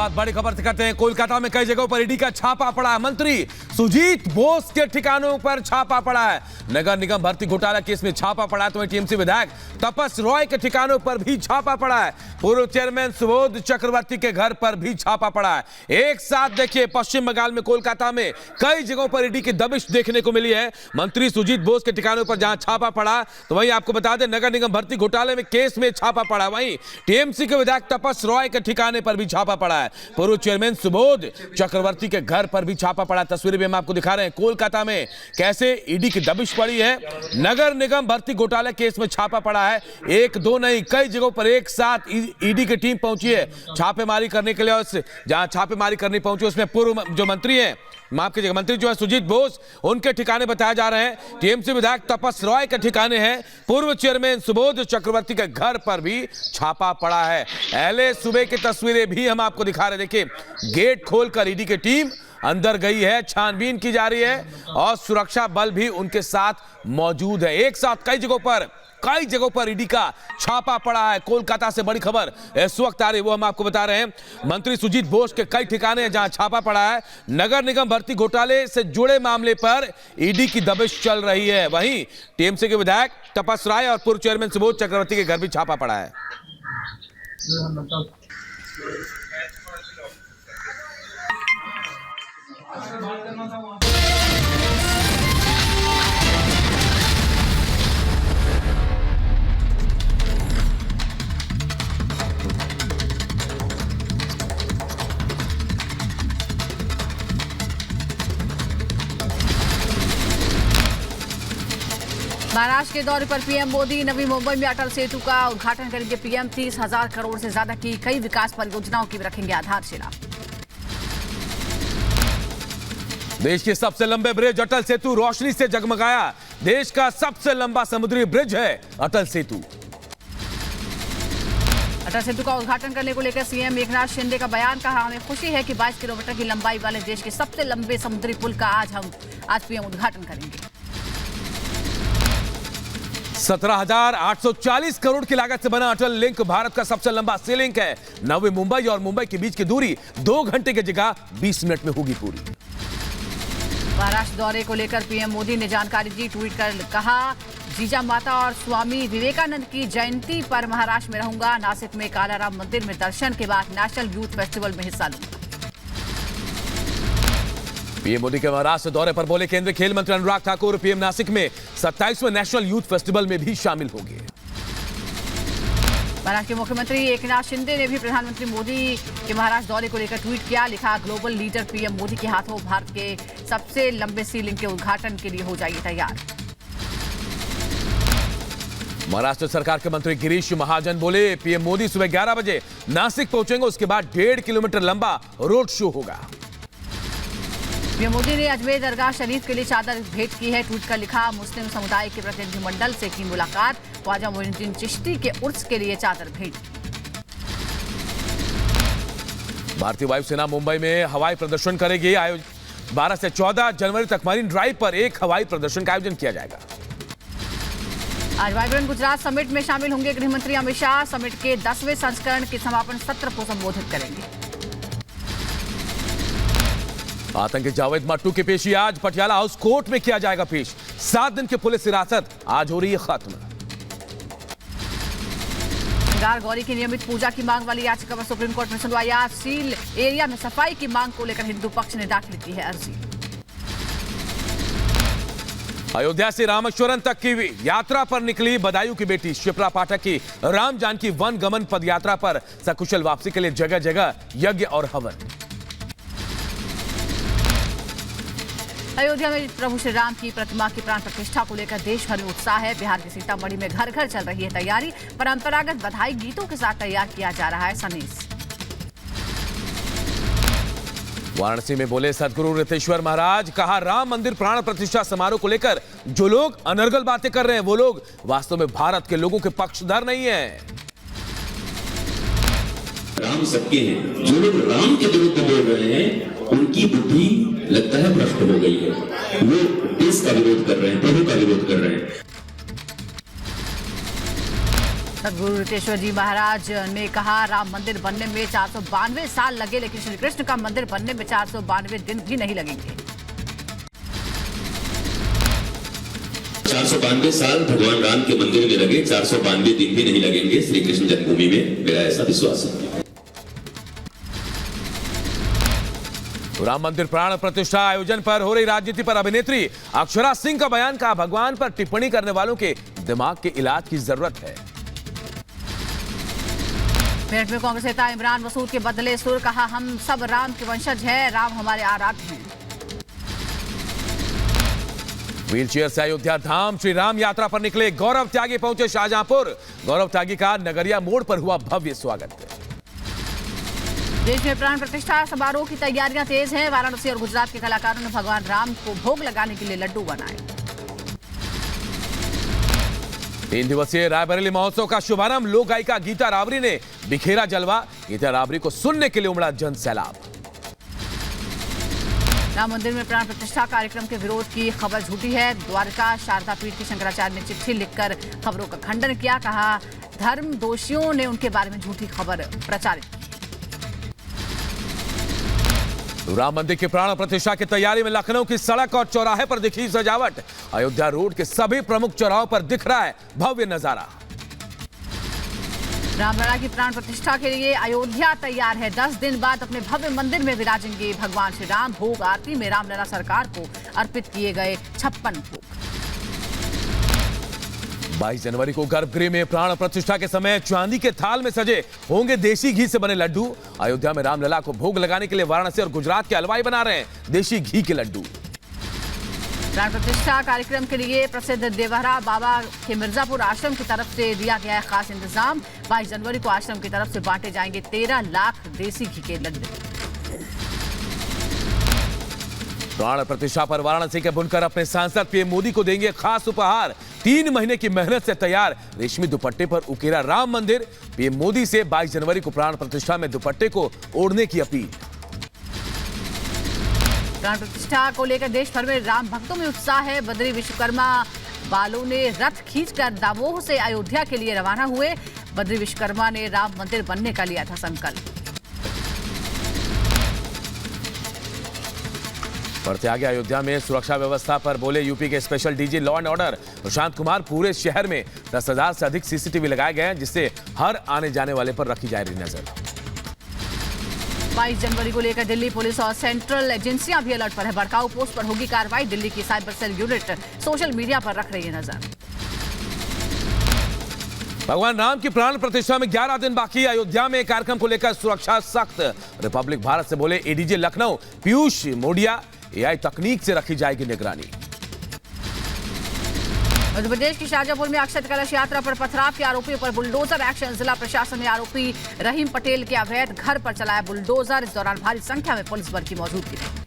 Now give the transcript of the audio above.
शुरुआत बड़ी खबर से करते हैं। कोलकाता में कई जगहों पर ईडी का छापा पड़ा है। मंत्री सुजीत बोस के ठिकानों पर छापा पड़ा है। नगर निगम भर्ती घोटाला केस में छापा पड़ा है। तो टीएमसी विधायक तपस रॉय के ठिकानों पर भी छापा पड़ा है। पूर्व चेयरमैन सुबोध चक्रवर्ती के घर पर भी छापा पड़ा है। एक साथ देखिए, पश्चिम बंगाल में कोलकाता में कई जगहों पर ईडी की दबिश देखने को मिली है। मंत्री सुजीत बोस के ठिकानों पर जहां छापा पड़ा, तो वहीं आपको बता दें नगर निगम भर्ती घोटाले में केस में छापा पड़ा। वहीं टीएमसी के विधायक तपस रॉय के ठिकाने पर भी छापा पड़ा है। पूर्व चेयरमैन सुबोध चक्रवर्ती के घर पर भी छापा पड़ा। तस्वीरें भी हम आपको दिखा रहे हैं कोलकाता में कैसे ईडी की दबिश पड़ी है। नगर निगम भर्ती घोटाले केस में छापा पड़ा है। एक दो नहीं, कई जगहों पर एक साथ ईडी की टीम पहुंची है छापेमारी करने के लिए। और जहां छापेमारी करने पहुंची उसमें पूर्व जो मंत्री हैं, माफ कीजिएगा, मंत्री जो है सुजीत बोस, उनके ठिकाने बताए जा रहे हैं। टीएमसी विधायक तपस रॉय के ठिकाने हैं। पूर्व चेयरमैन सुबोध चक्रवर्ती के घर पर भी छापा पड़ा है। पहले सुबह की तस्वीरें भी हम आपको दिखा रहे हैं। देखिए, गेट खोलकर ईडी की टीम अंदर गई है, छानबीन की जा रही है और सुरक्षा बल भी उनके साथ मौजूद है। एक साथ कई जगहों पर ईडी का छापा पड़ा है। कोलकाता से बड़ी खबर इस वक्त आ रही है, वो हम आपको बता रहे हैं। मंत्री सुजीत बोस के कई ठिकाने हैं जहां छापा पड़ा है। नगर निगम भर्ती घोटाले से जुड़े मामले पर ईडी की दबिश चल रही है। वहीं टीएमसी के विधायक तपस राय और पूर्व चेयरमैन सुबोध चक्रवर्ती के घर भी छापा पड़ा है। महाराष्ट्र के दौरे पर पीएम मोदी नवी मुंबई में अटल सेतु का उद्घाटन करेंगे। पीएम 30,000 करोड़ से ज्यादा की कई विकास परियोजनाओं की रखेंगे आधारशिला। देश के सबसे लंबे ब्रिज अटल सेतु रोशनी से जगमगाया। देश का सबसे लंबा समुद्री ब्रिज है अटल सेतु। अटल सेतु का उद्घाटन करने को लेकर सीएम एकनाथ शिंदे का बयान, कहा हमें खुशी है कि 22 किलोमीटर की लंबाई वाले देश के सबसे लंबे समुद्री पुल का आज पीएम उद्घाटन करेंगे। 17,840 करोड़ की लागत से बना अटल लिंक भारत का सबसे लंबा सी लिंक है। नवी मुंबई और मुंबई के बीच की दूरी 2 घंटे की जगह 20 मिनट में होगी पूरी। महाराष्ट्र दौरे को लेकर पीएम मोदी ने जानकारी दी। ट्वीट कर कहा, जीजा माता और स्वामी विवेकानंद की जयंती पर महाराष्ट्र में रहूंगा। नासिक में कालाराम मंदिर में दर्शन के बाद नेशनल यूथ फेस्टिवल में हिस्सा लूंगा। पीएम मोदी के महाराष्ट्र दौरे पर बोले केंद्रीय खेल मंत्री अनुराग ठाकुर, पीएम नासिक में 27वें नेशनल यूथ फेस्टिवल में भी शामिल होंगे। महाराष्ट्र के मुख्यमंत्री एकनाथ शिंदे ने भी प्रधानमंत्री मोदी के महाराष्ट्र दौरे को लेकर ट्वीट किया। लिखा, ग्लोबल लीडर पीएम मोदी के हाथों भारत के सबसे लंबे सी लिंक के उद्घाटन के लिए हो जाइए तैयार। महाराष्ट्र सरकार के मंत्री गिरीश महाजन बोले, पीएम मोदी सुबह 11 बजे नासिक पहुंचेंगे। उसके बाद 1.5 किलोमीटर लंबा रोड शो होगा। पीएम मोदी ने अजमेर दरगाह शरीफ के लिए चादर भेंट की है। ट्वीट कर लिखा, मुस्लिम समुदाय के प्रतिनिधिमंडल से की मुलाकात। ख्वाजा मोइनुद्दीन चिश्ती के उर्स के लिए चादर भेंट। भारतीय वायुसेना मुंबई में हवाई प्रदर्शन करेगी। 12 से 14 जनवरी तक मरीन ड्राइव पर एक हवाई प्रदर्शन का आयोजन किया जाएगा। आज वाइब्रेंट गुजरात समिट में शामिल होंगे गृह मंत्री अमित शाह। समिट के 10वें संस्करण के समापन सत्र को संबोधित करेंगे। आतंकी जावेद मट्टू की पेशी आज पटियाला हाउस कोर्ट में किया जाएगा पेश। 7 दिन की पुलिस हिरासत आज हो रही है खत्म। गौरी की नियमित पूजा की मांग वाली याचिका पर सुप्रीम कोर्ट में सुनवाई। आज सील एरिया में सफाई की मांग को लेकर हिंदू पक्ष ने दाखिल की है अर्जी। अयोध्या से रामेश्वरम तक की यात्रा पर निकली बदायूं की बेटी शिप्रा पाठक की राम जानकी वन गमन पद यात्रा पर सकुशल वापसी के लिए जगह जगह यज्ञ और हवन। अयोध्या में प्रभु श्री राम की प्रतिमा की प्राण प्रतिष्ठा को लेकर देश भर में उत्साह है। बिहार के सीतामढ़ी में घर घर चल रही है तैयारी। परंपरागत बधाई गीतों के साथ तैयार किया जा रहा है सनेस। वाराणसी में बोले सदगुरु रितेश्वर महाराज, कहा राम मंदिर प्राण प्रतिष्ठा समारोह को लेकर जो लोग अनर्गल बातें कर रहे हैं वो लोग वास्तव में भारत के लोगों के पक्षधर नहीं है। राम सबके हैं, जो लोग राम के विरुद्ध बोल रहे हैं उनकी बुद्धि लगता है भ्रष्ट हो गई है। वो देश का विरोध कर रहे हैं, प्रभु का विरोध कर रहे हैं। सदगुरु रितेश्वर जी महाराज ने कहा राम मंदिर बनने में 492 साल लगे, लेकिन श्री कृष्ण का मंदिर बनने में 492 दिन भी नहीं लगेंगे। 492 साल भगवान राम के मंदिर में लगे, 492 दिन भी नहीं लगेंगे श्री कृष्ण जन्मभूमि में, मेरा ऐसा विश्वास है। राम मंदिर प्राण प्रतिष्ठा आयोजन पर हो रही राजनीति पर अभिनेत्री अक्षरा सिंह का बयान, कहा भगवान पर टिप्पणी करने वालों के दिमाग के इलाज की जरूरत है। मेरठ में कांग्रेस नेता इमरान मसूद के बदले सुर, कहा हम सब राम के वंशज हैं, राम हमारे आराध्य हैं। व्हीलचेयर से अयोध्या धाम श्री राम यात्रा पर निकले गौरव त्यागी पहुंचे शाहजहांपुर। गौरव त्यागी का नगरिया मोड़ पर हुआ भव्य स्वागत। देश में प्राण प्रतिष्ठा समारोह की तैयारियां तेज हैं। वाराणसी और गुजरात के कलाकारों ने भगवान राम को भोग लगाने के लिए लड्डू बनाए। 3 दिवसीय रायबरेली महोत्सव का शुभारंभ लोक गायिका गीता रावरी ने बिखेरा जलवा। गीता रावरी को सुनने के लिए उमड़ा जन सैलाब। राम मंदिर में प्राण प्रतिष्ठा कार्यक्रम के विरोध की खबर झूठी है। द्वारका शारदा पीठ की शंकराचार्य ने चिट्ठी लिखकर खबरों का खंडन किया। कहा धर्म दोषियों ने उनके बारे में झूठी खबर प्रचारित की। राम मंदिर की प्राण प्रतिष्ठा की तैयारी में लखनऊ की सड़क और चौराहे पर दिखी सजावट। अयोध्या रोड के सभी प्रमुख चौराहों पर दिख रहा है भव्य नजारा। रामलला की प्राण प्रतिष्ठा के लिए अयोध्या तैयार है। 10 दिन बाद अपने भव्य मंदिर में विराजेंगे भगवान श्री राम। भोग आरती में रामलला सरकार को अर्पित किए गए 56 भोग। 22 जनवरी को गर्भगृह में प्राण प्रतिष्ठा के समय चांदी के थाल में सजे होंगे देसी घी से बने लड्डू। अयोध्या में रामलला को भोग लगाने के लिए वाराणसी और गुजरात के हलवाई बना रहे हैं देसी घी के लड्डू। प्राण प्रतिष्ठा कार्यक्रम के लिए प्रसिद्ध देवहरा बाबा के मिर्जापुर आश्रम की तरफ से दिया गया है खास इंतजाम। 22 जनवरी को आश्रम की तरफ से बांटे जाएंगे 13 लाख देसी घी के लड्डू। प्राण प्रतिष्ठा पर वाराणसी के बुनकर अपने सांसद पीएम मोदी को देंगे खास उपहार। 3 महीने की मेहनत से तैयार रेशमी दुपट्टे पर उकेरा राम मंदिर। पीएम मोदी से 22 जनवरी को प्राण प्रतिष्ठा में दुपट्टे को ओढ़ने की अपील। प्राण प्रतिष्ठा को लेकर देश भर में राम भक्तों में उत्साह है। बद्री विश्वकर्मा बालों ने रथ खींचकर दावोह से अयोध्या के लिए रवाना हुए। बद्री विश्वकर्मा ने राम मंदिर बनने का लिया था संकल्प। बढ़ते आगे अयोध्या में सुरक्षा व्यवस्था पर बोले यूपी के special DG law and order Prashant Kumar. पूरे शहर में 10,000 से अधिक सीसीटीवी लगाए गए हैं, जिससे हर आने जाने वाले पर रखी जा रही नजर। 22 जनवरी को लेकर दिल्ली पुलिस और सेंट्रल एजेंसियां भी अलर्ट पर है। भड़काऊ पोस्ट पर होगी कार्रवाई। दिल्ली की cyber cell unit social media पर रख रही है नजर। भगवान राम की प्राण प्रतिष्ठा में 11 दिन बाकी। अयोध्या में कार्यक्रम को लेकर सुरक्षा सख्त। रिपब्लिक भारत से बोले एडीजी लखनऊ पीयूष मोडिया, एआई तकनीक से रखी जाएगी निगरानी। मध्य प्रदेश की शाहजहांपुर में अक्षत कलश यात्रा पर पथराव के आरोपियों पर बुलडोजर एक्शन। जिला प्रशासन ने आरोपी रहीम पटेल के अवैध घर पर चलाया बुलडोजर। इस दौरान भारी संख्या में पुलिस बल की मौजूदगी थी।